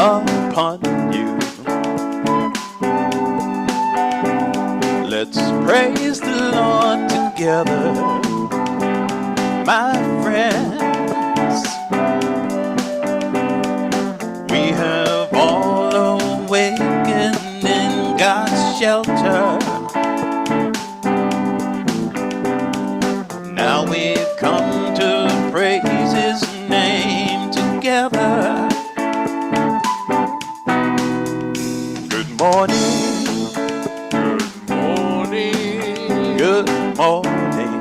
upon you. Let's praise the Lord together, my friends. We have all awakened in God's shelter. Now we've come to praise His name together. Good morning. Good morning. Good morning.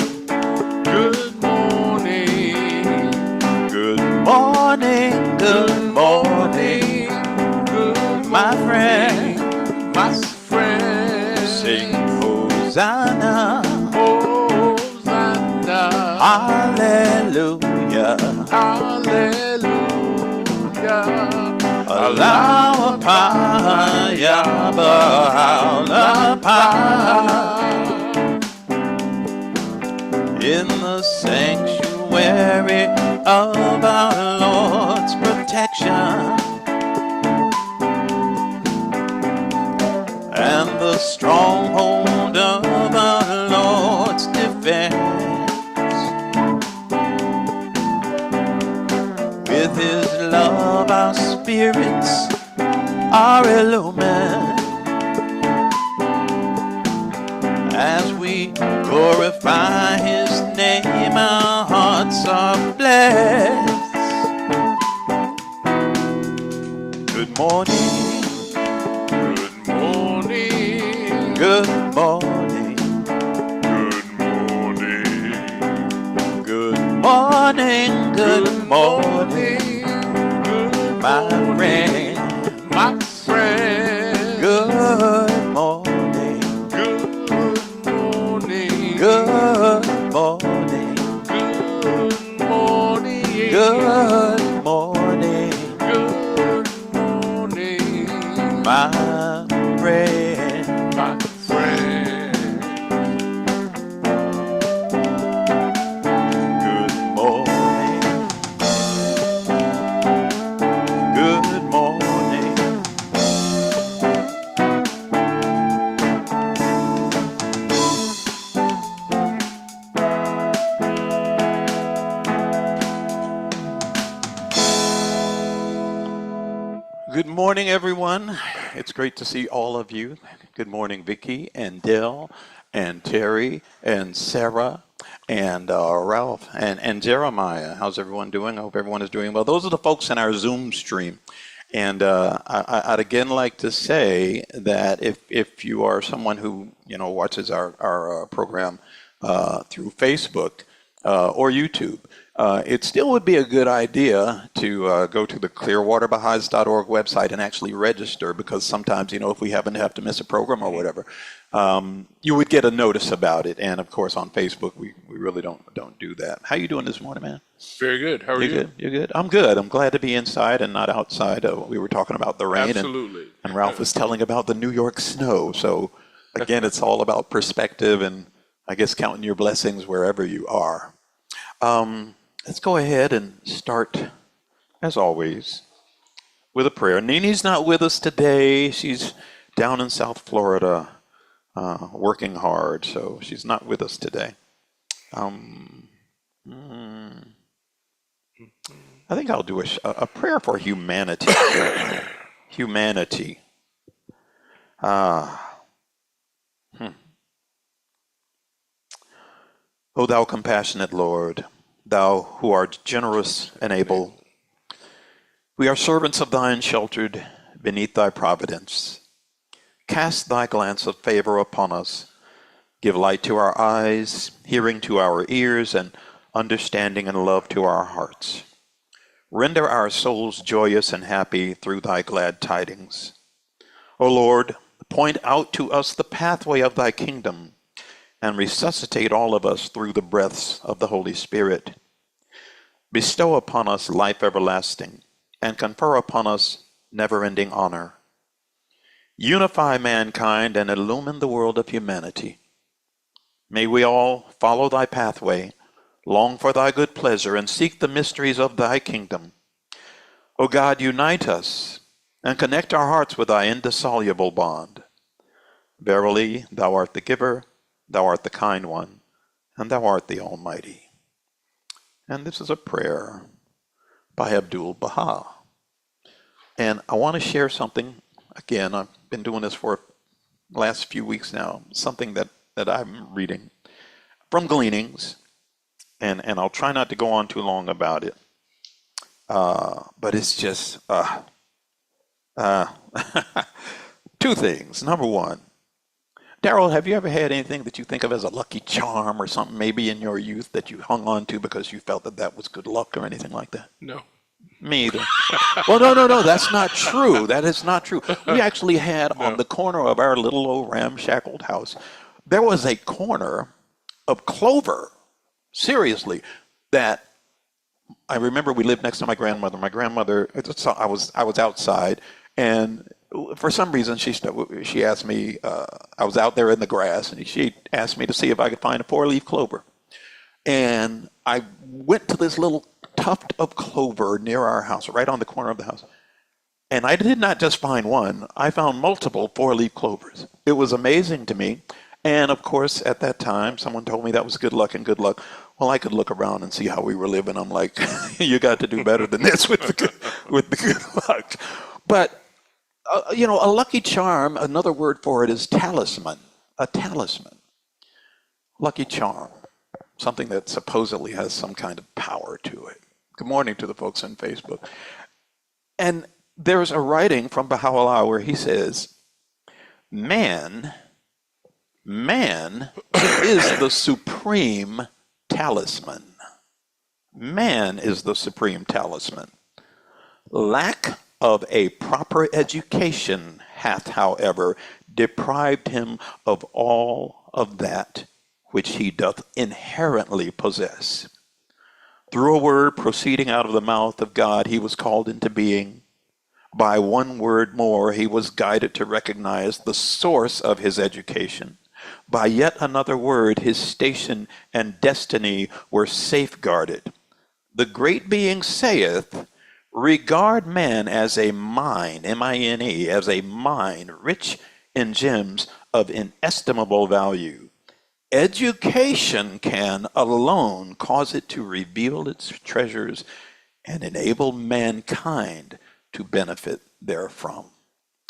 Good morning. Good morning. Good morning. Good My friend. my friend. Sing Hosanna. Hosanna. Hallelujah. Hallelujah. Allow in the sanctuary of our Lord's protection and the stronghold of our Lord's defense. With His love our spirits are illumined as we glorify His name. Our hearts are blessed. Good morning. Good morning. Good morning. Good morning. Good morning. Good morning. My friend. My friend. Good morning. Good morning. Good morning. Good morning. Good morning. Good morning. My friend. My friend. Good morning. Good morning. Good morning, everyone. It's great to see all of you. Good morning, Vicki and Dell and Terry and Sarah and Ralph and Jeremiah. How's everyone doing? I hope everyone is doing well. Those are the folks in our Zoom stream. And I'd again like to say that if you are someone who watches our program through Facebook or YouTube, it still would be a good idea to go to the clearwaterbaha'i.org website and actually register, because sometimes, if we happen to have to miss a program or whatever, you would get a notice about it. And of course, on Facebook, we really don't do that. How you doing this morning, man? Very good. How are you? Good? You're good? I'm good. I'm glad to be inside and not outside. We were talking about the rain. Absolutely. And Ralph was telling about the New York snow. So again, it's all about perspective and I guess counting your blessings wherever you are. Let's go ahead and start, as always, with a prayer. Nini's not with us today. She's down in South Florida working hard, so she's not with us today. I think I'll do a prayer for humanity. Humanity. O thou compassionate Lord, thou who art generous and able, we are servants of thine sheltered beneath thy providence. Cast thy glance of favor upon us. Give light to our eyes, hearing to our ears, and understanding and love to our hearts. Render our souls joyous and happy through thy glad tidings. O Lord, point out to us the pathway of thy kingdom, and resuscitate all of us through the breaths of the Holy Spirit. Bestow upon us life everlasting, and confer upon us never-ending honor. Unify mankind and illumine the world of humanity. May we all follow thy pathway, long for thy good pleasure, and seek the mysteries of thy kingdom. O God, unite us and connect our hearts with thy indissoluble bond. Verily, thou art the giver, thou art the kind one, and thou art the Almighty. And this is a prayer by Abdul Baha. And I want to share something. Again, I've been doing this for the last few weeks now, something that I'm reading from Gleanings, and I'll try not to go on too long about it. But it's just two things. Number one, Daryl, have you ever had anything that you think of as a lucky charm or something maybe in your youth that you hung on to because you felt that that was good luck or anything like that? No. Me either. Well, no, that's not true. That is not true. We actually had on the corner of our little old ramshackled house, there was a corner of clover, seriously, that I remember we lived next to my grandmother. My grandmother, I was outside, and for some reason she asked me, I was out there in the grass, and she asked me to see if I could find a 4-leaf clover. And I went to this little tuft of clover near our house, right on the corner of the house. And I did not just find one, I found multiple 4-leaf clovers. It was amazing to me. And of course, at that time, someone told me that was good luck and good luck. Well, I could look around and see how we were living. I'm like, you got to do better than this with the good luck. But, a lucky charm, another word for it is talisman, a talisman. Lucky charm, something that supposedly has some kind of power to it. Good morning to the folks on Facebook. And there's a writing from Baha'u'llah where he says, man is the supreme talisman. Man is the supreme talisman. Lack of a proper education hath, however, deprived him of all of that which he doth inherently possess. Through a word proceeding out of the mouth of God, he was called into being. By one word more, he was guided to recognize the source of his education. By yet another word, his station and destiny were safeguarded. The great being saith, regard man as a mine, M-I-N-E, as a mine rich in gems of inestimable value. Education can alone cause it to reveal its treasures and enable mankind to benefit therefrom.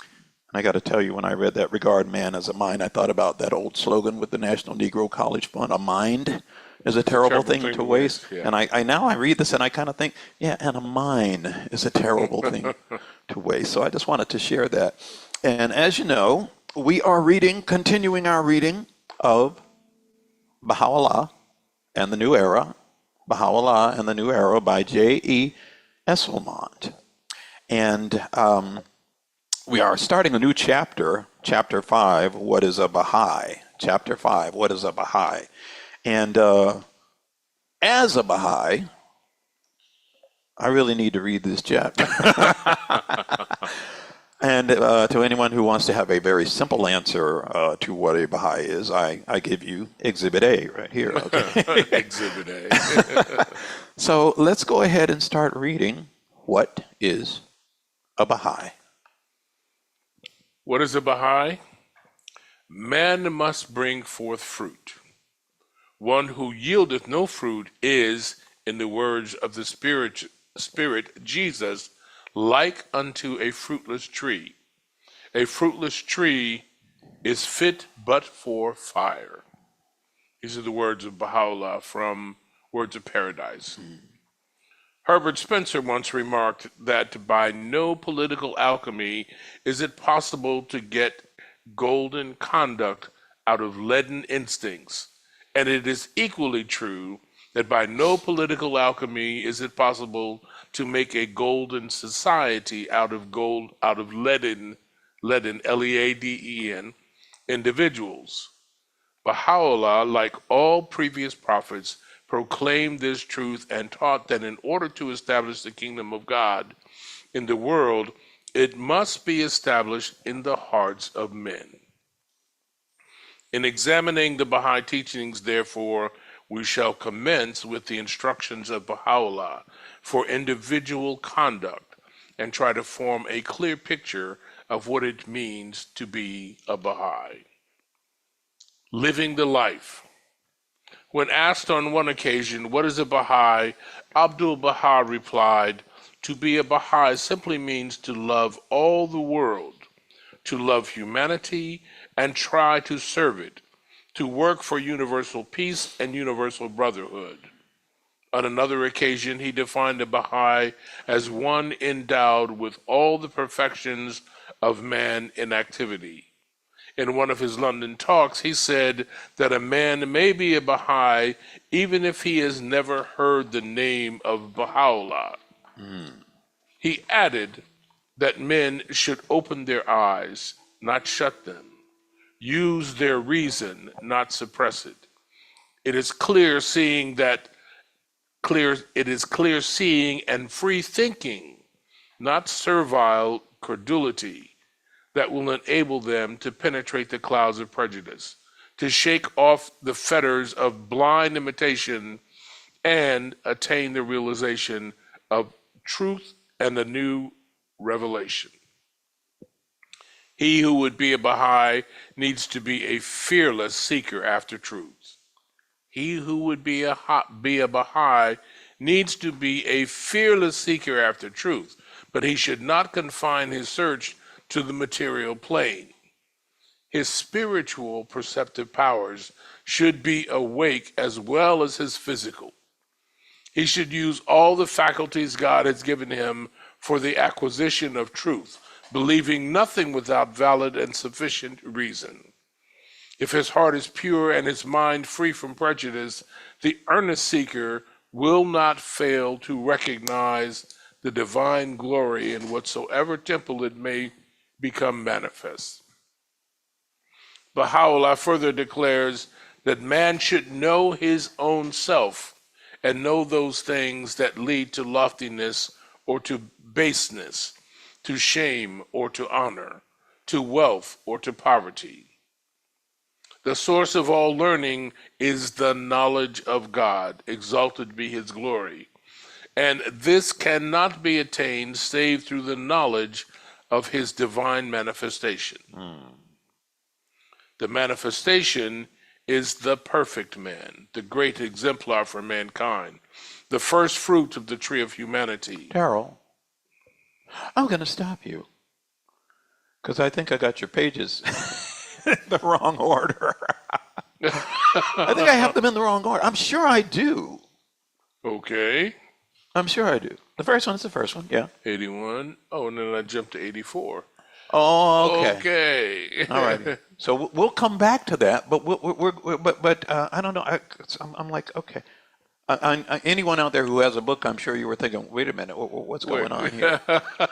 And I got to tell you, when I read that, regard man as a mine, I thought about that old slogan with the National Negro College Fund, a mind is a terrible thing to waste. Yeah. And I now I read this and I kind of think, yeah, and a mine is a terrible thing to waste. So I just wanted to share that. And as you know, we are continuing our reading of Baha'u'llah and the New Era, Baha'u'llah and the New Era by J.E. Esselmont. And we are starting a new chapter, Chapter 5, What is a Baha'i? Chapter 5, What is a Baha'i? And as a Baha'i, I really need to read this chapter. And to anyone who wants to have a very simple answer to what a Baha'i is, I give you Exhibit A right here. Okay? Exhibit A. So let's go ahead and start reading. What is a Baha'i? What is a Baha'i? Man must bring forth fruit. One who yieldeth no fruit is, in the words of the Spirit Jesus, like unto a fruitless tree. A fruitless tree is fit but for fire. These are the words of Baha'u'llah from Words of Paradise. Herbert Spencer once remarked that by no political alchemy is it possible to get golden conduct out of leaden instincts, and it is equally true that by no political alchemy is it possible to make a golden society out of leaden, L-E-A-D-E-N, individuals. Baha'u'llah, like all previous prophets, proclaimed this truth and taught that in order to establish the kingdom of God in the world, it must be established in the hearts of men. In examining the Baha'i teachings, therefore, we shall commence with the instructions of Baha'u'llah for individual conduct and try to form a clear picture of what it means to be a Baha'i. Living the life. When asked on one occasion, what is a Baha'i? Abdu'l-Baha replied, to be a Baha'i simply means to love all the world, to love humanity and try to serve it, to work for universal peace and universal brotherhood. On another occasion, he defined a Baha'i as one endowed with all the perfections of man in activity. In one of his London talks, he said that a man may be a Baha'i even if he has never heard the name of Baha'u'llah. He added that men should open their eyes, not shut them, use their reason, not suppress it. It is clear seeing and free thinking, not servile credulity, that will enable them to penetrate the clouds of prejudice, to shake off the fetters of blind imitation and attain the realization of truth and a new revelation. He who would be a Baha'i needs to be a fearless seeker after truth. He who would be a Baha'i needs to be a fearless seeker after truth, but he should not confine his search to the material plane. His spiritual perceptive powers should be awake as well as his physical. He should use all the faculties God has given him for the acquisition of truth, believing nothing without valid and sufficient reason. If his heart is pure and his mind free from prejudice, the earnest seeker will not fail to recognize the divine glory in whatsoever temple it may become manifest. Baha'u'llah further declares that man should know his own self and know those things that lead to loftiness or to baseness, to shame or to honor, to wealth or to poverty. The source of all learning is the knowledge of God, exalted be his glory. And this cannot be attained save through the knowledge of his divine manifestation. The manifestation is the perfect man, the great exemplar for mankind, the first fruit of the tree of humanity. Darrell, I'm going to stop you because I think I got your pages in the wrong order. I think I have them in the wrong order. I'm sure I do. Okay. I'm sure I do. The first one is the first one, yeah. 81. Oh, and then I jumped to 84. Oh, okay. Okay. All right. So we'll come back to that, but I don't know. I'm like, okay. Anyone out there who has a book, I'm sure you were thinking, wait a minute, what's going on here?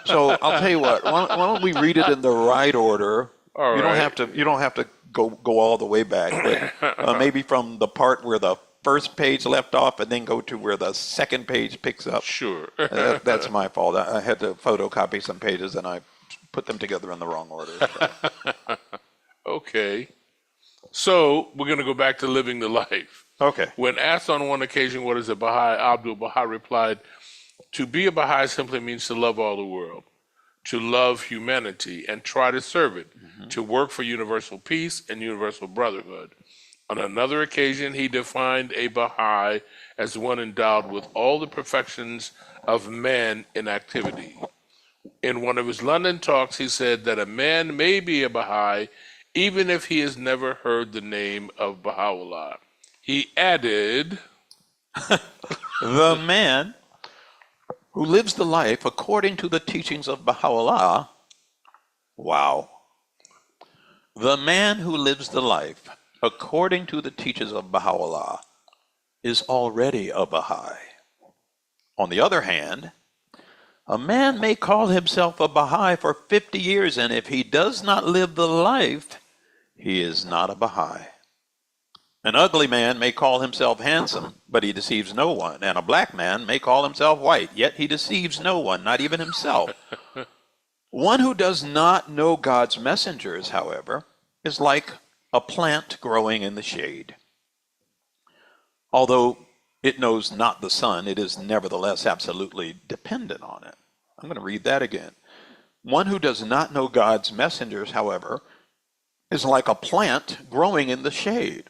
So I'll tell you what. Why don't we read it in the right order? All you right. don't have to go all the way back, but maybe from the part where the first page left off, and then go to where the second page picks up. Sure. That's my fault. I had to photocopy some pages, and I put them together in the wrong order. So. Okay. So we're going to go back to living the life. Okay. When asked on one occasion what is a Baha'i, Abdu'l-Baha replied, to be a Baha'i simply means to love all the world, to love humanity and try to serve it, to work for universal peace and universal brotherhood. On another occasion, he defined a Baha'i as one endowed with all the perfections of man in activity. In one of his London talks, he said that a man may be a Baha'i even if he has never heard the name of Baha'u'llah. He added, the man who lives the life according to the teachings of Baha'u'llah, wow. The man who lives the life according to the teachings of Baha'u'llah is already a Baha'i. On the other hand, a man may call himself a Baha'i for 50 years, and if he does not live the life, he is not a Baha'i. An ugly man may call himself handsome, but he deceives no one, and a black man may call himself white, yet he deceives no one, not even himself. One who does not know God's messengers, however, is like a plant growing in the shade. Although it knows not the sun, it is nevertheless absolutely dependent on it. I'm going to read that again. One who does not know God's messengers, however, is like a plant growing in the shade.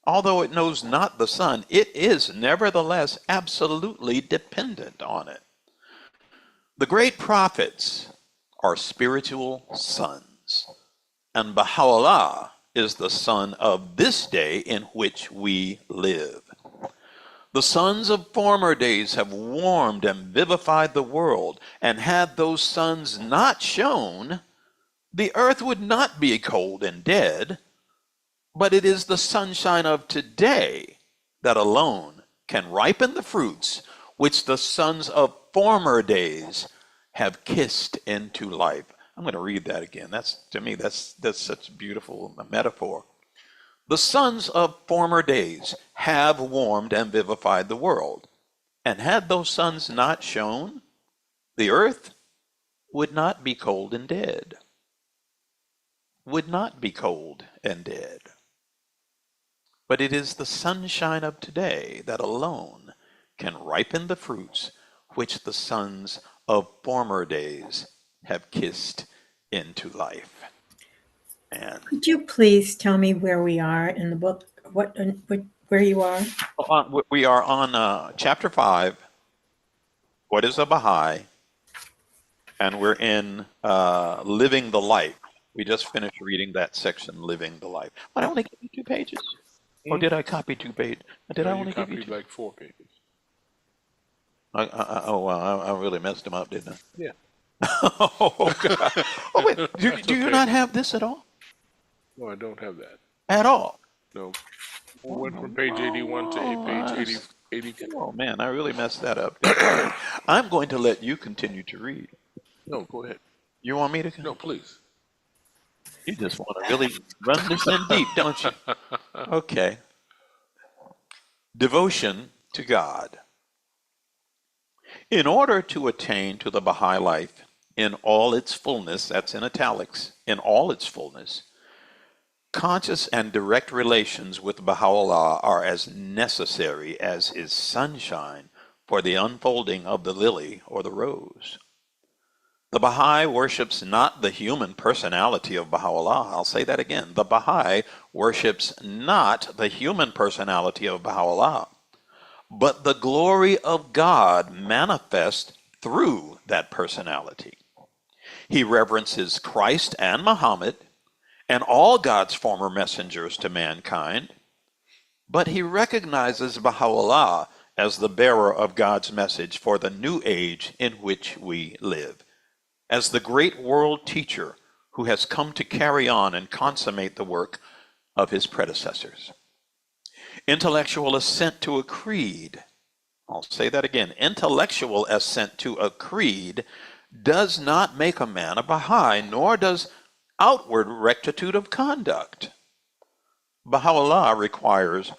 Although it knows not the sun, it is nevertheless absolutely dependent on it. The great prophets are spiritual sons, and Baha'u'llah is the son of this day in which we live. The sons of former days have warmed and vivified the world, and had those suns not shone, the earth would not be cold and dead, but it is the sunshine of today that alone can ripen the fruits which the sons of former days have kissed into life. I'm going to read that again. To me, that's such a beautiful metaphor. The sons of former days have warmed and vivified the world, and had those suns not shone, the earth would not be cold and dead. Would not be cold and dead. But it is the sunshine of today that alone can ripen the fruits which the sons of former days have kissed into life. And Could you please tell me where we are in the book? Where you are? we are on chapter 5, What is a Baha'i? And we're in Living the Life. We just finished reading that section, Living the Life. I only gave you 2 pages. Or did I copy 2 pages? Did I only give you 2? Like 4 pages. I really messed them up, didn't I? Yeah. Oh, God. Oh, wait. Do you not have this at all? No, I don't have that. At all? No. I went from page 81 to page 84. Oh, man, I really messed that up. I'm going to let you continue to read. No, go ahead. You want me to? No, please. You just want to really run this in deep, don't you? Okay. Devotion to God. In order to attain to the Baha'i life in all its fullness, that's in italics, in all its fullness, conscious and direct relations with Baha'u'llah are as necessary as is sunshine for the unfolding of the lily or the rose. The Baha'i worships not the human personality of Baha'u'llah. I'll say that again. The Baha'i worships not the human personality of Baha'u'llah, but the glory of God manifest through that personality. He reverences Christ and Muhammad and all God's former messengers to mankind, but he recognizes Baha'u'llah as the bearer of God's message for the new age in which we live, as the great world teacher who has come to carry on and consummate the work of his predecessors. Intellectual assent to a creed, I'll say that again, intellectual assent to a creed does not make a man a Baha'i, nor does outward rectitude of conduct. Baha'u'llah requires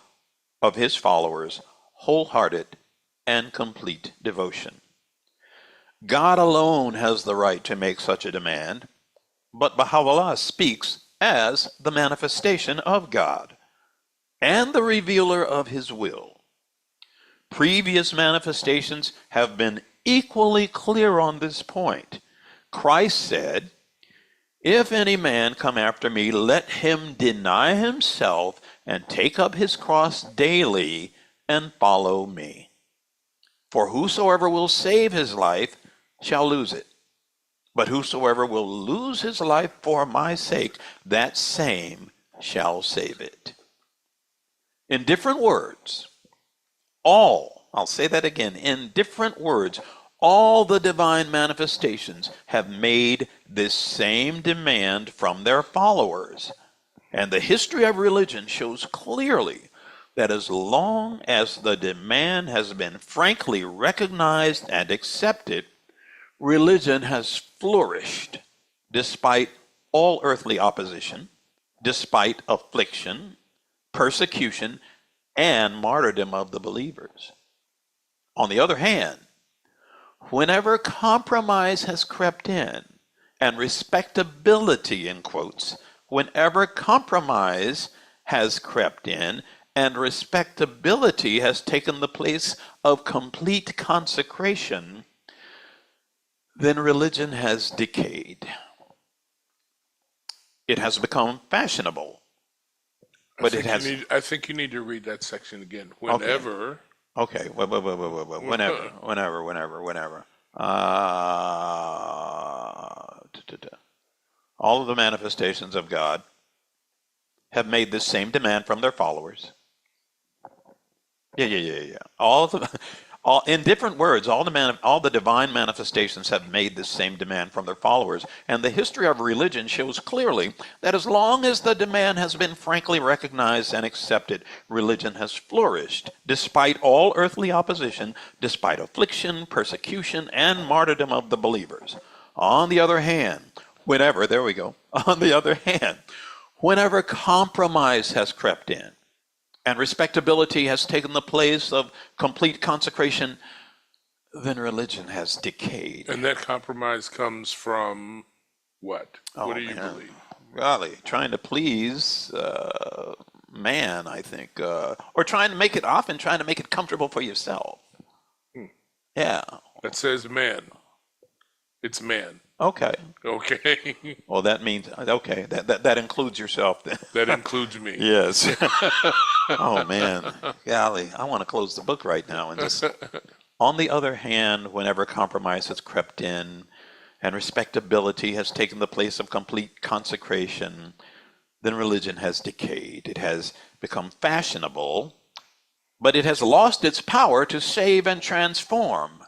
of his followers wholehearted and complete devotion. God alone has the right to make such a demand, but Baha'u'llah speaks as the manifestation of God and the revealer of his will. Previous manifestations have been equally clear on this point. Christ said, "If any man come after me, let him deny himself and take up his cross daily and follow me. For whosoever will save his life shall lose it. But whosoever will lose his life for my sake, that same shall save it." In different words, I'll say that again, in different words, all the divine manifestations have made this same demand from their followers. And the history of religion shows clearly that as long as the demand has been frankly recognized and accepted, religion has flourished despite all earthly opposition, despite affliction, persecution, and martyrdom of the believers. On the other hand, whenever compromise has crept in, and respectability, in quotes, whenever compromise has crept in and respectability has taken the place of complete consecration, then religion has decayed. It has become fashionable, but it has. I think you need to read that section again. Okay. Whenever. Okay, whenever. All of the manifestations of God have made this same demand from their followers. Yeah. All in different words, all the divine manifestations have made this same demand from their followers. And the history of religion shows clearly that as long as the demand has been frankly recognized and accepted, religion has flourished, despite all earthly opposition, despite affliction, persecution, and martyrdom of the believers. On the other hand, whenever compromise has crept in, and respectability has taken the place of complete consecration, then religion has decayed. And that compromise comes from what? Oh, What do you man. believe? Golly, trying to please man, I think, or trying to make it comfortable for yourself. Yeah. That says man. It's man. Okay. Okay. Well, that means okay. That includes yourself then. That includes me. Yes. Oh man, golly, I want to close the book right now and just. On the other hand, whenever compromise has crept in and respectability has taken the place of complete consecration, then religion has decayed. It has become fashionable, but it has lost its power to save and transform,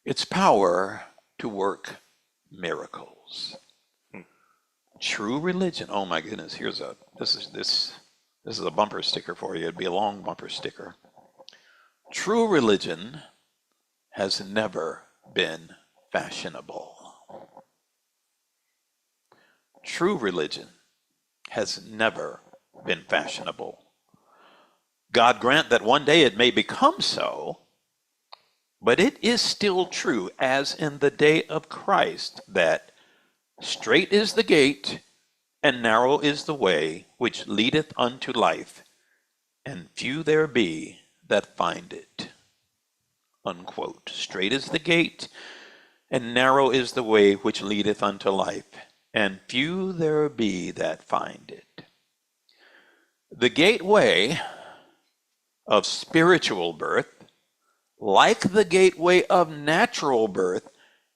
its power to work miracles. True religion. Oh my goodness, this is a bumper sticker for you. It'd be a long bumper sticker. True religion has never been fashionable. True religion has never been fashionable. God grant that one day it may become so, but it is still true, as in the day of Christ, that straight is the gate, and narrow is the way which leadeth unto life, and few there be that find it. Unquote. Straight is the gate, and narrow is the way which leadeth unto life, and few there be that find it. The gateway of spiritual birth, like the gateway of natural birth,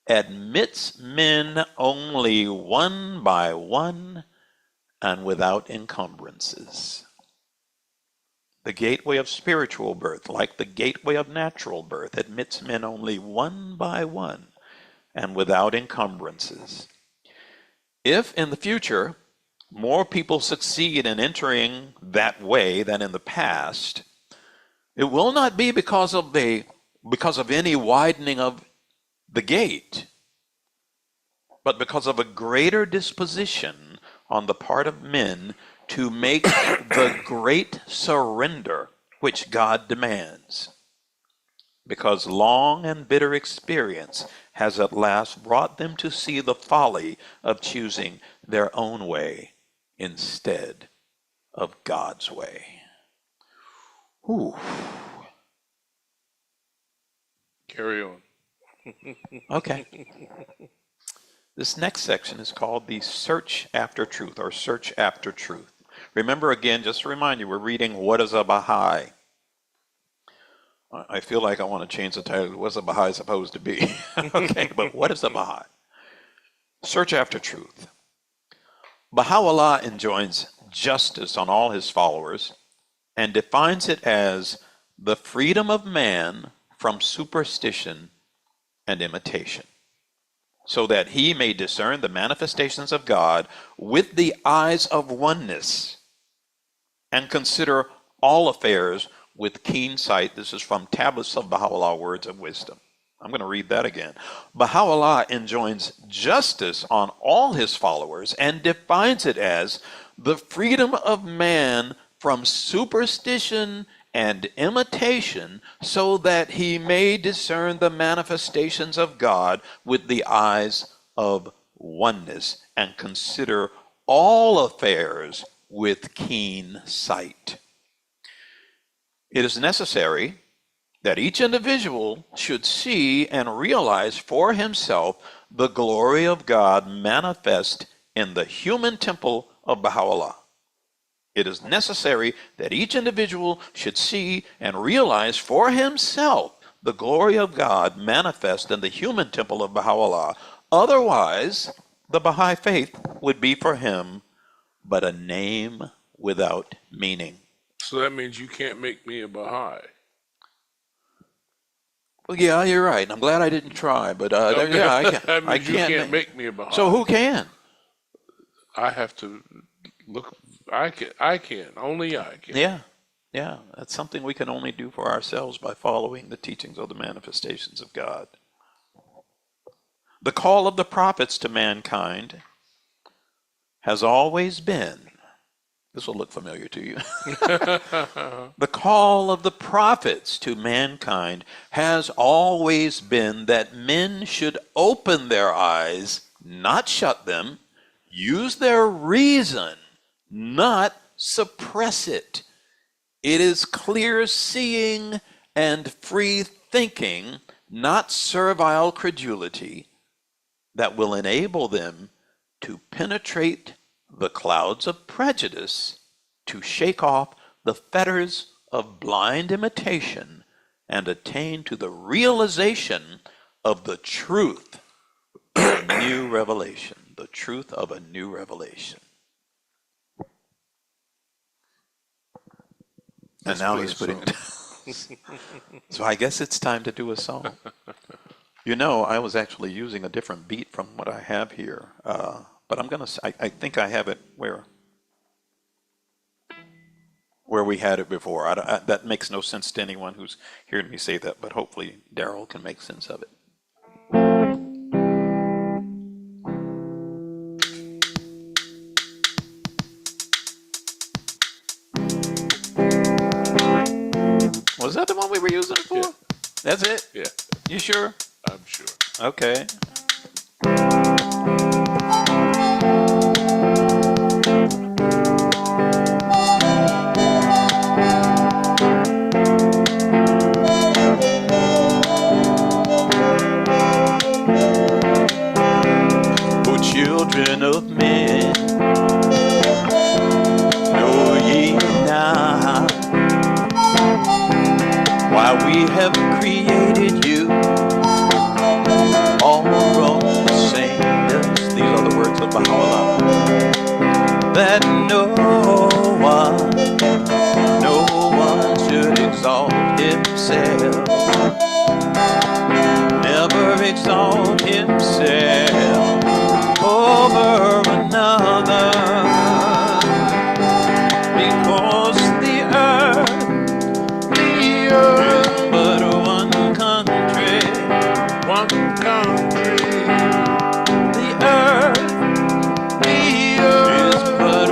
admits men only one by one and without encumbrances. The gateway of spiritual birth, like the gateway of natural birth, admits men only one by one and without encumbrances. If in the future more people succeed in entering that way than in the past, it will not be because of any widening of the gate, but because of a greater disposition on the part of men to make the great surrender which God demands. Because long and bitter experience has at last brought them to see the folly of choosing their own way instead of God's way. Ooh. Carry on. Okay. This next section is called the Search After Truth, or Search After Truth. Remember again, just to remind you, we're reading What is a Baha'i? I feel like I want to change the title. What's a Baha'i supposed to be? Okay, but what is a Baha'i? Search after truth. Baha'u'llah enjoins justice on all his followers and defines it as the freedom of man from superstition and imitation, so that he may discern the manifestations of God with the eyes of oneness and consider all affairs with keen sight. This is from Tablets of Baha'u'llah, Words of Wisdom. I'm going to read that again. Baha'u'llah enjoins justice on all his followers and defines it as the freedom of man from superstition and imitation, so that he may discern the manifestations of God with the eyes of oneness and consider all affairs with keen sight. It is necessary that each individual should see and realize for himself the glory of God manifest in the human temple of Baha'u'llah. It is necessary that each individual should see and realize for himself the glory of God manifest in the human temple of Baha'u'llah. Otherwise, the Baha'i faith would be for him but a name without meaning. So that means you can't make me a Baha'i. Well, yeah, you're right. I'm glad I didn't try, but yeah, I That can't. means you can't make me a Baha'i. So who can? I have to look. I can. Only I can. Yeah, that's something we can only do for ourselves by following the teachings of the manifestations of God. The call of the prophets to mankind has always been, this will look familiar to you. The call of the prophets to mankind has always been that men should open their eyes, not shut them, use their reason, not suppress it. It is clear seeing and free thinking, not servile credulity, that will enable them to penetrate the clouds of prejudice, to shake off the fetters of blind imitation, and attain to the realization of the truth of a new revelation. The truth of a new revelation. And now he's putting it down. So I guess it's time to do a song. You know, I was actually using a different beat from what I have here, but I think I have it where we had it before. That makes no sense to anyone who's hearing me say that, but hopefully Daryl can make sense of it. Was that the one we were using it for? Yeah. That's it? Yeah, You sure? I'm sure. Okay. O children of men, know ye not why we have created you all from the same dust. These are the words of Baha'u'llah. That no one should exalt himself. Never exalt himself over another. Because the earth is but one country. One country. The earth is but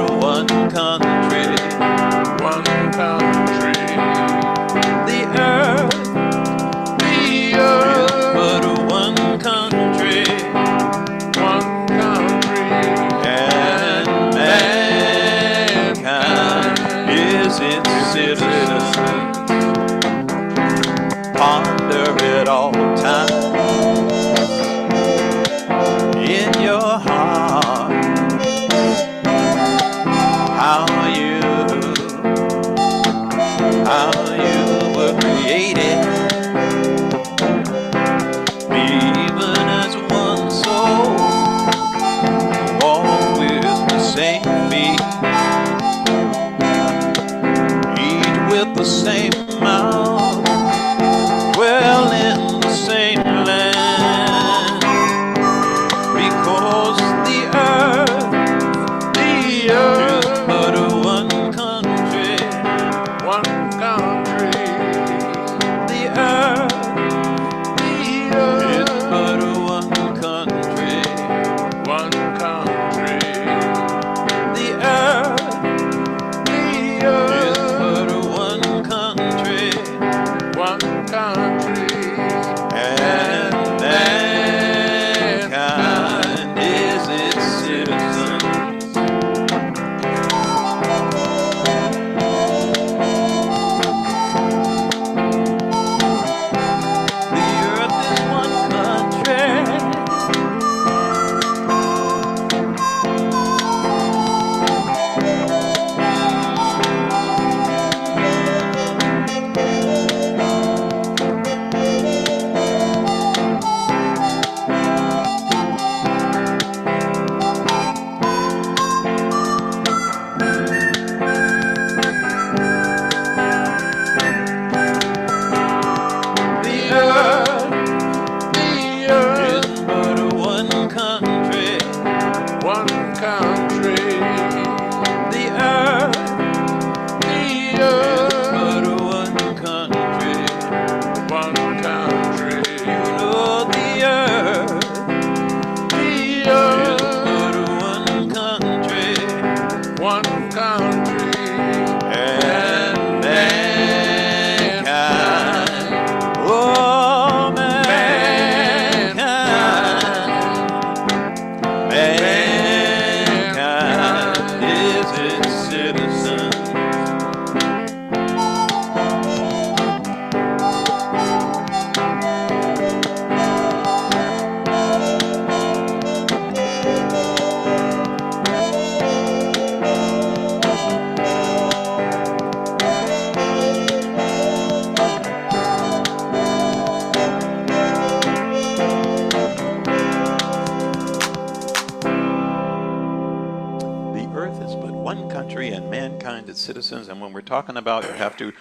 country and mankind as citizens. And when we're talking about you have to,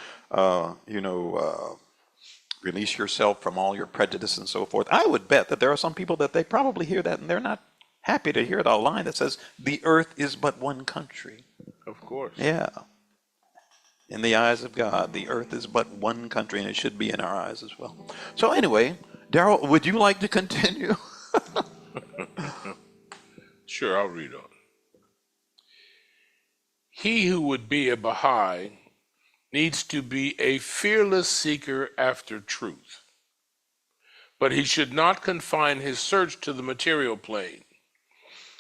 release yourself from all your prejudice and so forth, I would bet that there are some people that they probably hear that and they're not happy to hear the line that says, the earth is but one country. Of course. Yeah. In the eyes of God, the earth is but one country, and it should be in our eyes as well. So anyway, Daryl, would you like to continue? Sure, I'll read on. He who would be a Baha'i needs to be a fearless seeker after truth. But he should not confine his search to the material plane.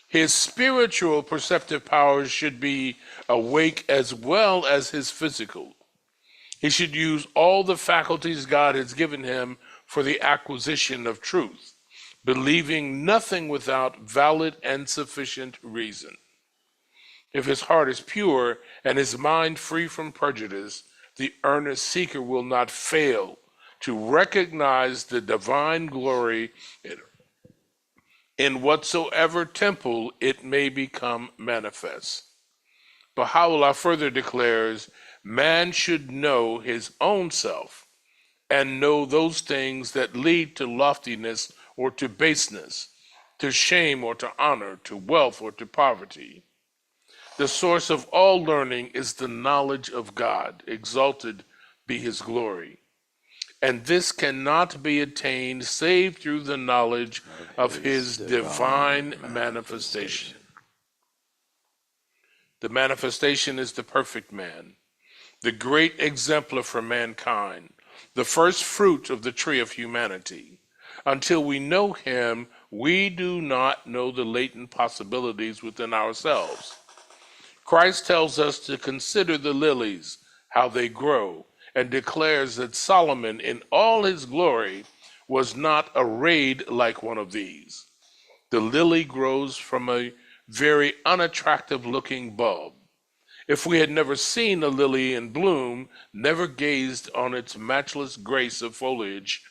His spiritual perceptive powers should be awake as well as his physical. He should use all the faculties God has given him for the acquisition of truth, believing nothing without valid and sufficient reason. If his heart is pure and his mind free from prejudice, the earnest seeker will not fail to recognize the divine glory in whatsoever temple it may become manifest. Baha'u'llah further declares, man should know his own self and know those things that lead to loftiness or to baseness, to shame or to honor, to wealth or to poverty. The source of all learning is the knowledge of God, exalted be his glory. And this cannot be attained save through the knowledge of his divine manifestation. The manifestation is the perfect man, the great exemplar for mankind, the first fruit of the tree of humanity. Until we know him, we do not know the latent possibilities within ourselves. Christ tells us to consider the lilies, how they grow, and declares that Solomon, in all his glory, was not arrayed like one of these. The lily grows from a very unattractive-looking bulb. If we had never seen a lily in bloom, never gazed on its matchless grace of foliage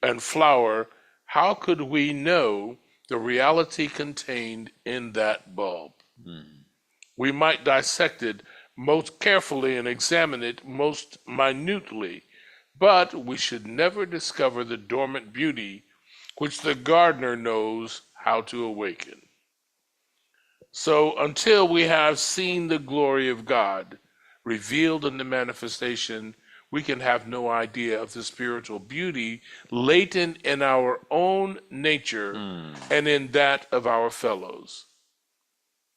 and flower, how could we know the reality contained in that bulb? We might dissect it most carefully and examine it most minutely, but we should never discover the dormant beauty which the gardener knows how to awaken. So until we have seen the glory of God revealed in the manifestation, we can have no idea of the spiritual beauty latent in our own nature and in that of our fellows.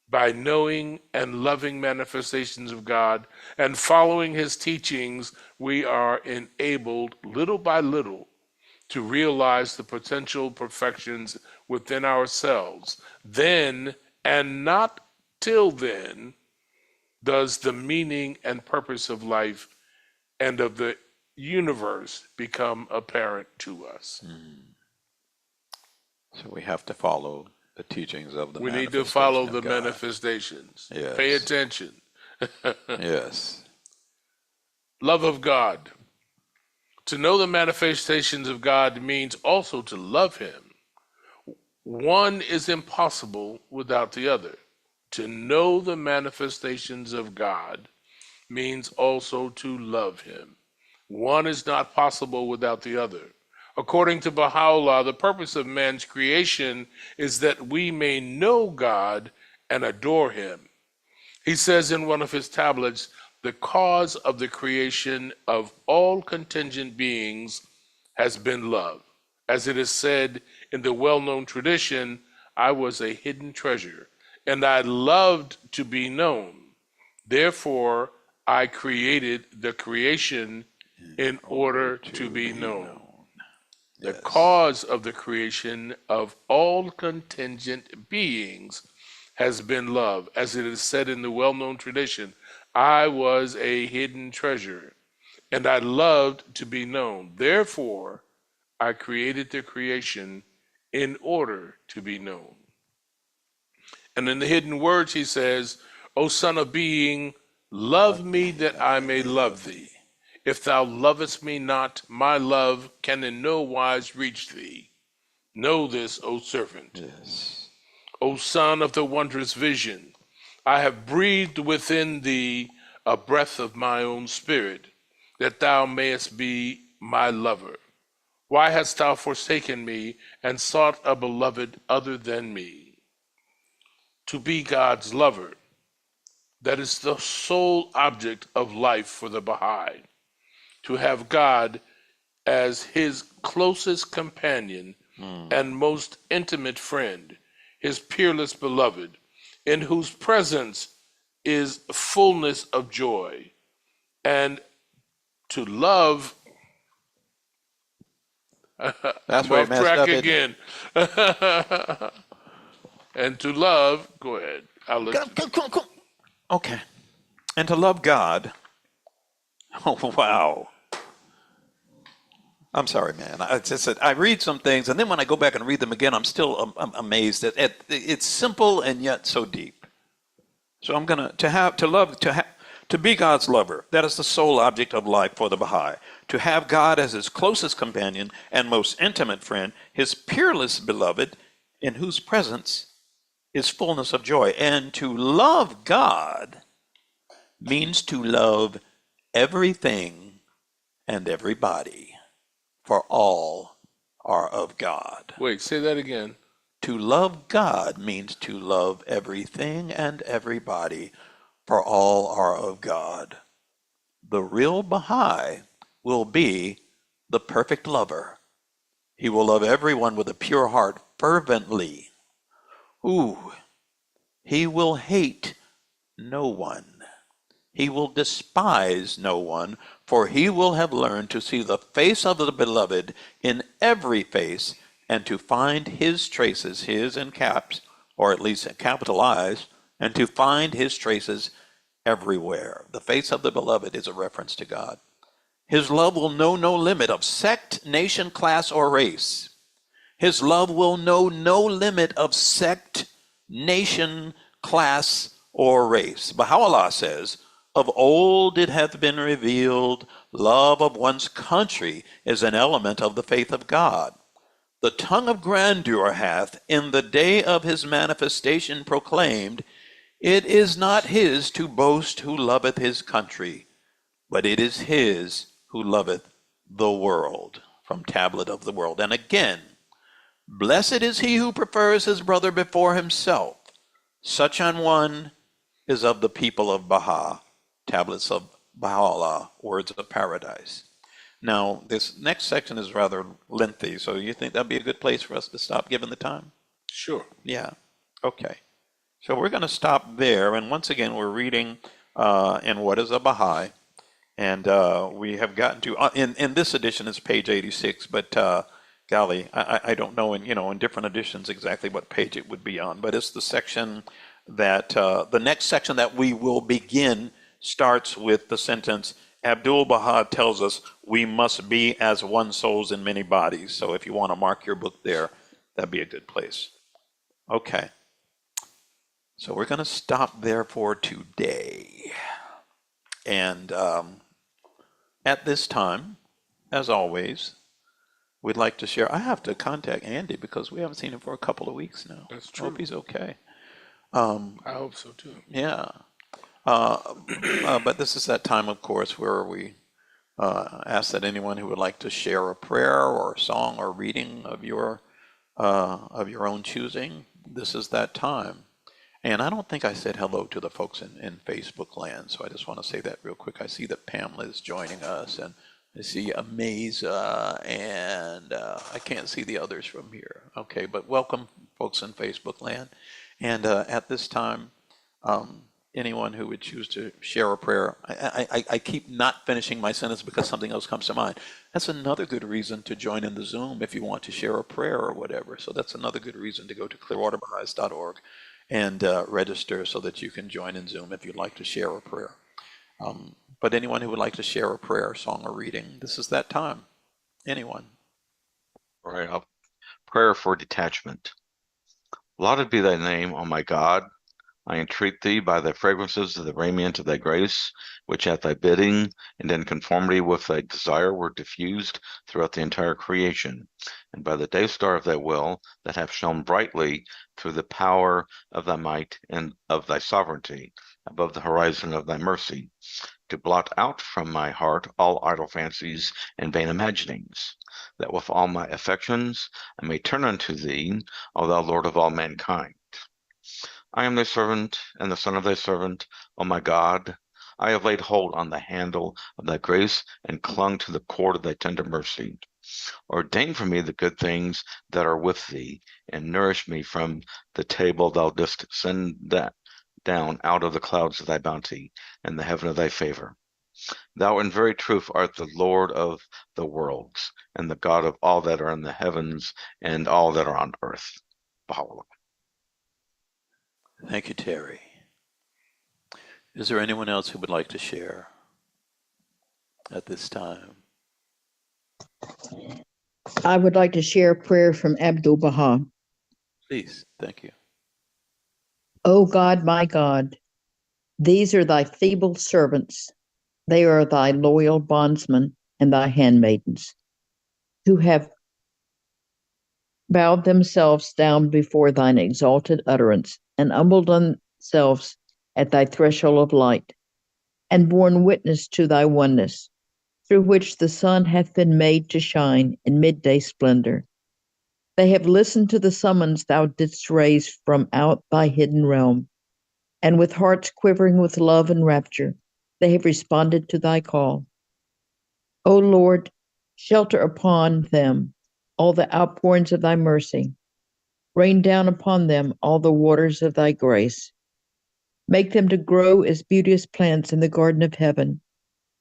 By knowing and loving manifestations of God and following his teachings, we are enabled little by little to realize the potential perfections within ourselves. Then, and not till then, does the meaning and purpose of life and of the universe become apparent to us. So we have to follow the teachings of the We need to follow the God. manifestations. Yes. Pay attention. Yes. Love of God. To know the manifestations of God means also to love him. One is impossible without the other. To know the manifestations of God means also to love him. One is not possible without the other. According to Baha'u'llah, the purpose of man's creation is that we may know God and adore him. He says in one of his tablets, the cause of the creation of all contingent beings has been love. As it is said in the well-known tradition, I was a hidden treasure, and I loved to be known. Therefore, I created the creation in order to be known. The cause of the creation of all contingent beings has been love. As it is said in the well-known tradition, I was a hidden treasure, and I loved to be known. Therefore, I created the creation in order to be known. And in the hidden words, he says, O son of being, love me that I may love thee. If thou lovest me not, my love can in no wise reach thee. Know this, O servant. Yes. O son of the wondrous vision, I have breathed within thee a breath of my own spirit, that thou mayest be my lover. Why hast thou forsaken me and sought a beloved other than me? To be God's lover, that is the sole object of life for the Baha'i. To have God as his closest companion and most intimate friend, his peerless beloved, in whose presence is fullness of joy, and to love. That's I'm where you off messed track up, isn't it? again. And to love, go ahead. I'll let you. Come. Okay. And to love God. Oh, wow. I'm sorry, man. I just said I read some things, and then when I go back and read them again, I'm still I'm amazed at it's simple and yet so deep. So I'm gonna to be God's lover. That is the sole object of life for the Baha'i. To have God as his closest companion and most intimate friend, his peerless beloved, in whose presence is fullness of joy. And to love God means to love everything and everybody, for all are of God. Wait, say that again. To love God means to love everything and everybody, for all are of God. The real Baha'i will be the perfect lover. He will love everyone with a pure heart fervently. Ooh, he will hate no one. He will despise no one, for he will have learned to see the face of the beloved in every face, and to find his traces, his in caps, or at least in capitalized, and to find his traces everywhere. The face of the beloved is a reference to God. His love will know no limit of sect, nation, class, or race. His love will know no limit of sect, nation, class, or race. Baha'u'llah says, of old it hath been revealed, love of one's country is an element of the faith of God. The tongue of grandeur hath, in the day of his manifestation, proclaimed, it is not his to boast who loveth his country, but it is his who loveth the world. From Tablet of the World. And again, blessed is he who prefers his brother before himself. Such an one is of the people of Baha. Tablets of Baha'u'llah, Words of Paradise. Now, this next section is rather lengthy, so you think that'd be a good place for us to stop given the time? Sure. Yeah. Okay. So we're going to stop there, and once again, we're reading in What is a Baha'i, and we have gotten to in this edition it's page 86, but golly, I don't know in different editions exactly what page it would be on, but it's the section that the next section that we will begin starts with the sentence, Abdul Baha tells us we must be as one souls in many bodies. So if you want to mark your book there, that'd be a good place. Okay. So we're going to stop there for today. And at this time, as always, we'd like to share. I have to contact Andy because we haven't seen him for a couple of weeks now. That's I true. hope he's okay. I hope so too. Yeah. But this is that time, of course, where we ask that anyone who would like to share a prayer or a song or reading of your own choosing, this is that time. And I don't think I said hello to the folks in Facebook land, so I just want to say that real quick. I see that Pamela is joining us, and I see Amaza, and I can't see the others from here. Okay, but welcome, folks in Facebook land. And at this time, anyone who would choose to share a prayer, I keep not finishing my sentence because something else comes to mind. That's another good reason to join in the Zoom if you want to share a prayer or whatever. So that's another good reason to go to clearwaterbaha'is.org and register so that you can join in Zoom if you'd like to share a prayer. But anyone who would like to share a prayer, song, or reading, this is that time. Anyone? All right, prayer for detachment. Lauded be thy name, O my God, I entreat thee by the fragrances of the raiment of thy grace, which at thy bidding and in conformity with thy desire were diffused throughout the entire creation, and by the day star of thy will that hath shone brightly through the power of thy might and of thy sovereignty above the horizon of thy mercy, to blot out from my heart all idle fancies and vain imaginings, that with all my affections I may turn unto thee, O thou Lord of all mankind. I am thy servant, and the son of thy servant, O my God. I have laid hold on the handle of thy grace, and clung to the cord of thy tender mercy. Ordain for me the good things that are with thee, and nourish me from the table thou didst send down out of the clouds of thy bounty, and the heaven of thy favor. Thou in very truth art the Lord of the worlds, and the God of all that are in the heavens and all that are on earth. Baha'u'llah. Thank you, Terry. Is there anyone else who would like to share at this time? I would like to share a prayer from Abdul Baha. Please, thank you. O God, my God, these are thy feeble servants. They are thy loyal bondsmen and thy handmaidens, who have bowed themselves down before thine exalted utterance, and humbled themselves at thy threshold of light, and borne witness to thy oneness, through which the sun hath been made to shine in midday splendor. They have listened to the summons thou didst raise from out thy hidden realm, and with hearts quivering with love and rapture, they have responded to thy call. O Lord, shelter upon them all the outpourings of thy mercy. Rain down upon them all the waters of thy grace. Make them to grow as beauteous plants in the garden of heaven,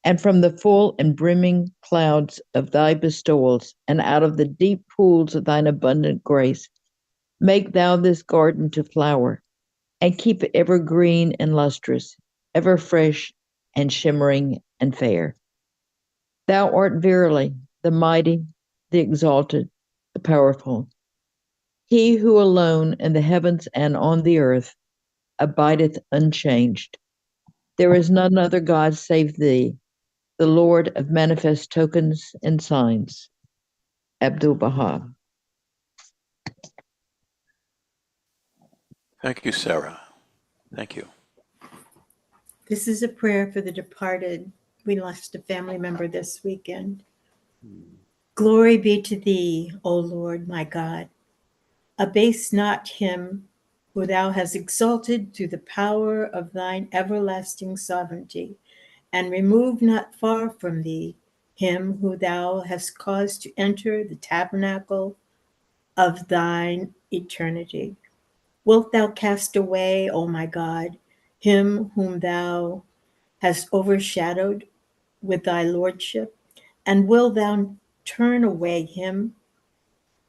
and from the full and brimming clouds of thy bestowals, and out of the deep pools of thine abundant grace, make thou this garden to flower, and keep it ever green and lustrous, ever fresh and shimmering and fair. Thou art verily the mighty, the exalted, the powerful. He who alone in the heavens and on the earth abideth unchanged. There is none other God save thee, the Lord of manifest tokens and signs. Abdul Baha. Thank you, Sarah. Thank you. This is a prayer for the departed. We lost a family member this weekend. Glory be to thee, O Lord, my God. Abase not him who thou hast exalted through the power of thine everlasting sovereignty, and remove not far from thee him who thou hast caused to enter the tabernacle of thine eternity. Wilt thou cast away, O my God, him whom thou hast overshadowed with thy lordship? And wilt thou turn away him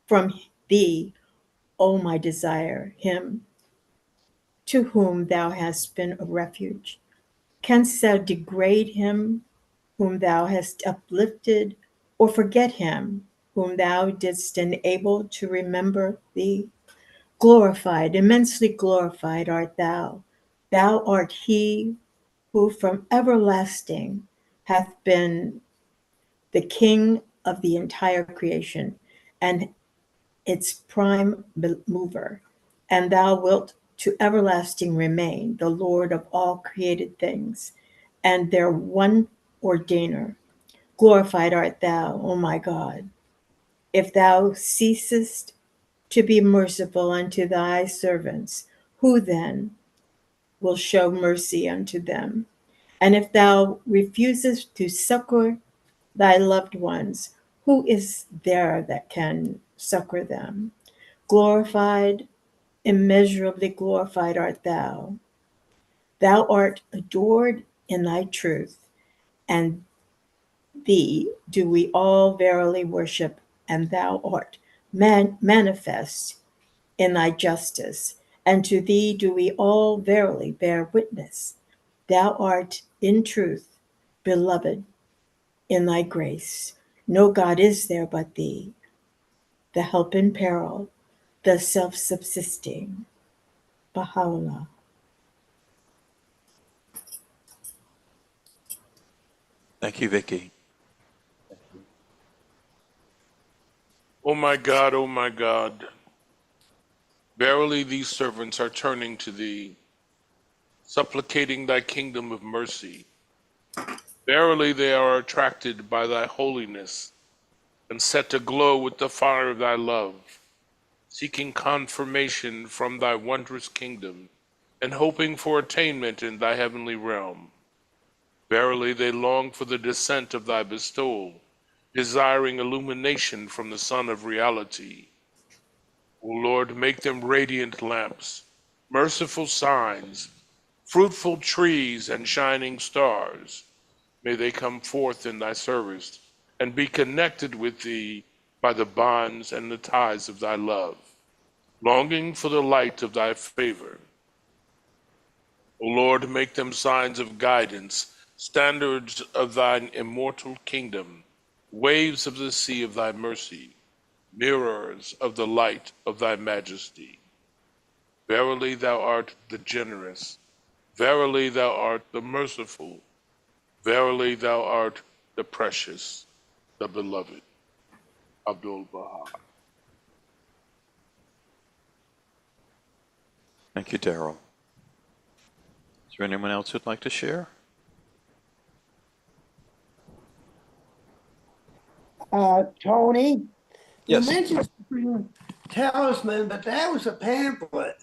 from thee, O my desire, him to whom thou hast been a refuge? Canst thou degrade him whom thou hast uplifted, or forget him whom thou didst enable to remember thee? Glorified, immensely glorified art thou. Thou art he who from everlasting hath been the king of the entire creation and its prime mover, and thou wilt to everlasting remain the Lord of all created things, and their one ordainer. Glorified art thou, O my God. If thou ceasest to be merciful unto thy servants, who then will show mercy unto them? And if thou refusest to succor thy loved ones, who is there that can succor them? Glorified, immeasurably glorified art thou. Thou art adored in thy truth, and thee do we all verily worship, and thou art manifest in thy justice, and to thee do we all verily bear witness. Thou art in truth beloved in thy grace. No God is there but thee, the help in peril, the self-subsisting. Baha'u'llah. Thank you, Vicky. O my God, verily these servants are turning to thee, supplicating thy kingdom of mercy. Verily they are attracted by thy holiness and set aglow with the fire of thy love, seeking confirmation from thy wondrous kingdom and hoping for attainment in thy heavenly realm. Verily they long for the descent of thy bestowal, desiring illumination from the Sun of reality. O Lord, make them radiant lamps, merciful signs, fruitful trees, and shining stars. May they come forth in thy service and be connected with thee by the bonds and the ties of thy love, longing for the light of thy favor. O Lord, make them signs of guidance, standards of thine immortal kingdom, waves of the sea of thy mercy, mirrors of the light of thy majesty. Verily thou art the generous, verily thou art the merciful, verily thou art the precious, the beloved. Abdul Baha. Thank you, Daryl. Is there anyone else who'd like to share? Tony, Yes. you mentioned Supreme Talisman, but that was a pamphlet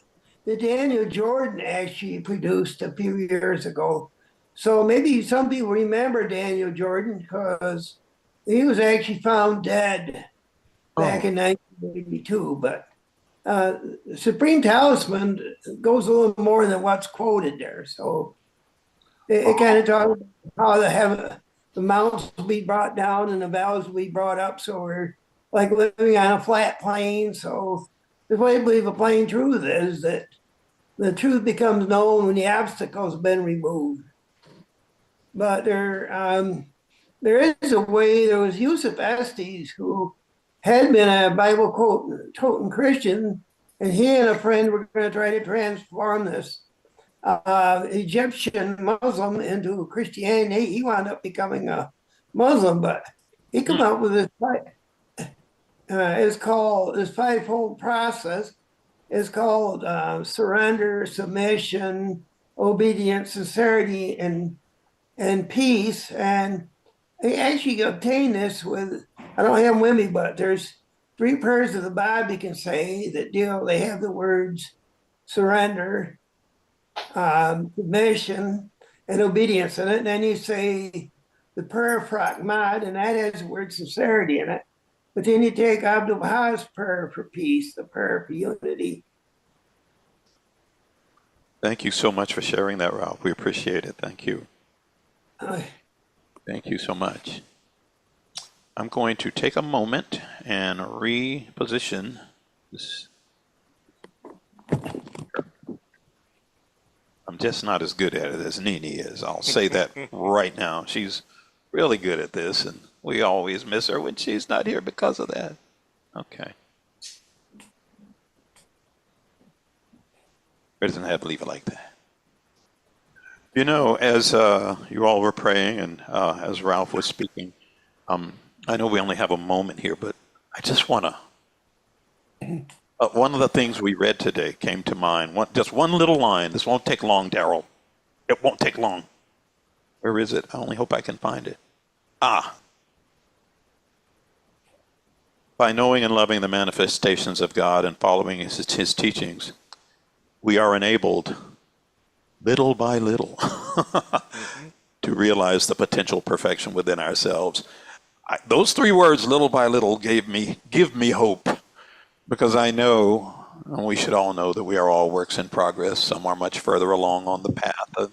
that Daniel Jordan actually produced a few years ago. So maybe some people remember Daniel Jordan because he was actually found dead back in 1982. But Supreme Talisman goes a little more than what's quoted there. So it kind of talks about how the mountains will be brought down and the valleys will be brought up. So we're like living on a flat plane. So the way I believe a plain truth is that the truth becomes known when the obstacles have been removed. But there is a way. There was Yusuf Estes who had been a Bible toting Christian, and he and a friend were going to try to transform this Egyptian Muslim into Christianity. He wound up becoming a Muslim, but he came up with this. It's called this fivefold process. It's called surrender, submission, obedience, sincerity, and peace. And he actually obtained this with, I don't have them with me, but there's 3 prayers of the Bible you can say that they have the words surrender, submission, and obedience in it. And then you say the prayer of Rahmat, and that has the word sincerity in it. But then you take Abdul Baha's prayer for peace, the prayer for unity. Thank you so much for sharing that, Ralph. We appreciate it. Thank you. Uh, Thank you so much. I'm going to take a moment and reposition this. I'm just not as good at it as Nini is. I'll say that right now. She's really good at this, and we always miss her when she's not here because of that. Okay. It doesn't have to leave it like that. You know, as you all were praying and as Ralph was speaking, I know we only have a moment here, but I just want to. One of the things we read today came to mind. Just one little line. This won't take long, Daryl. It won't take long. Where is it? I only hope I can find it. By knowing and loving the manifestations of God and following his teachings, we are enabled, little by little, to realize the potential perfection within ourselves. Those 3 words, little by little, give me hope, because I know, and we should all know, that we are all works in progress. Some are much further along on the path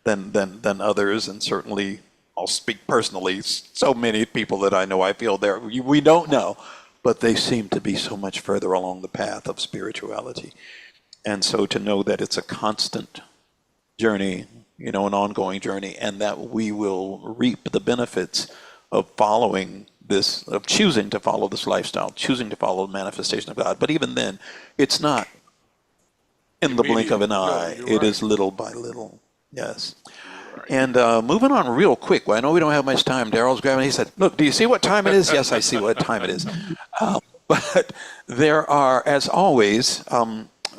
than others, and certainly, I'll speak personally, so many people that I know, I feel we don't know, but they seem to be so much further along the path of spirituality. And so to know that it's a constant journey, an ongoing journey, and that we will reap the benefits of following this, of choosing to follow this lifestyle, choosing to follow the manifestation of God. But even then, it's not in the blink of an eye. No, It right. is little by little. Yes. And moving on real quick. Well, I know we don't have much time. Daryl's grabbing. He said, "Look, do you see what time it is?" Yes, I see what time it is. But there are, as always,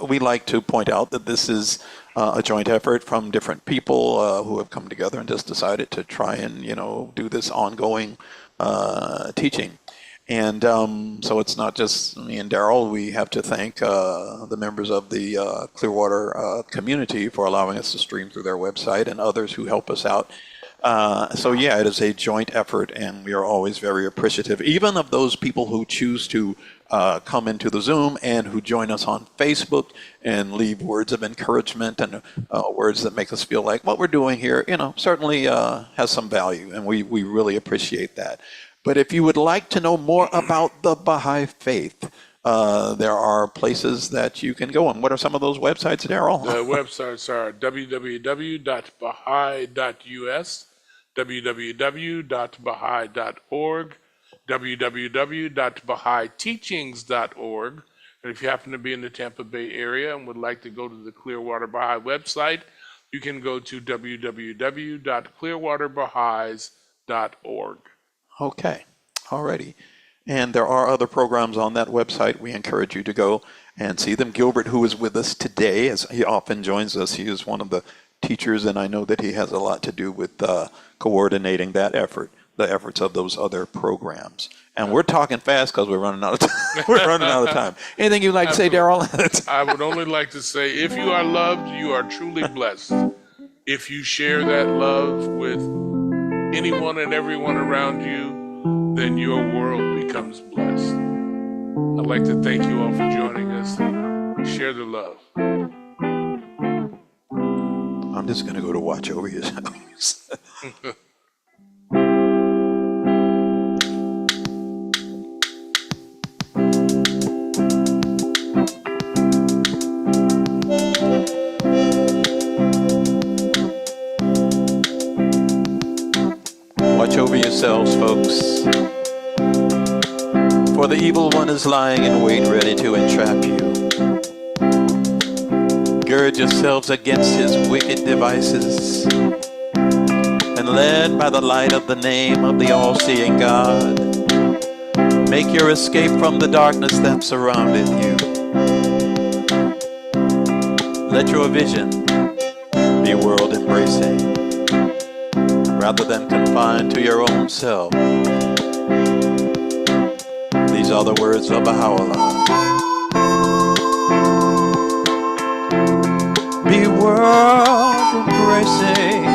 we like to point out that this is a joint effort from different people who have come together and just decided to try and, do this ongoing teaching. And so it's not just me and Daryl. We have to thank the members of the Clearwater community for allowing us to stream through their website and others who help us out. So yeah, it is a joint effort, and we are always very appreciative, even of those people who choose to come into the Zoom and who join us on Facebook and leave words of encouragement and words that make us feel like what we're doing here, certainly has some value, and we really appreciate that. But if you would like to know more about the Baha'i Faith, there are places that you can go on. What are some of those websites, Daryl? The websites are www.baha'i.us, www.baha'i.org, www.bahaiteachings.org. And if you happen to be in the Tampa Bay area and would like to go to the Clearwater Baha'i website, you can go to www.clearwaterbaha'is.org. Okay, alrighty. And there are other programs on that website. We encourage you to go and see them. Gilbert, who is with us today, as he often joins us, he is one of the teachers, and I know that he has a lot to do with coordinating that effort, the efforts of those other programs. And we're talking fast because we're running out of time. We're running out of time. Anything you'd like to say, Daryl? I would only like to say, if you are loved, you are truly blessed. If you share that love with anyone and everyone around you, then your world becomes blessed. I'd like to thank you all for joining us. Share the love. I'm just going to go to watch over yourselves. Watch over yourselves, folks. For the evil one is lying in wait, ready to entrap you. Gird yourselves against his wicked devices, and led by the light of the name of the all-seeing God, make your escape from the darkness that surrounded you. Let your vision be world-embracing, rather than confined to your own self. These are the words of Baha'u'llah. Be world-embracing.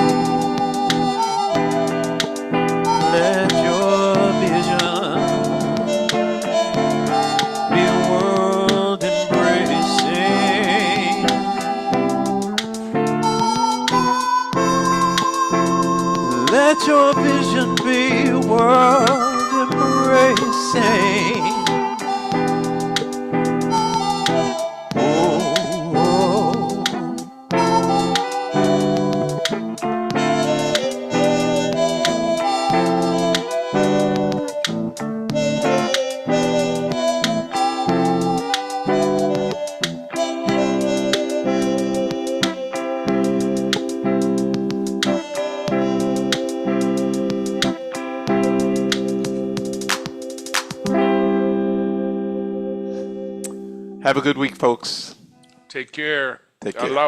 Let your vision be world-embracing. Let your vision be world-embracing. Have a good week, folks. Take care. Take care. Allah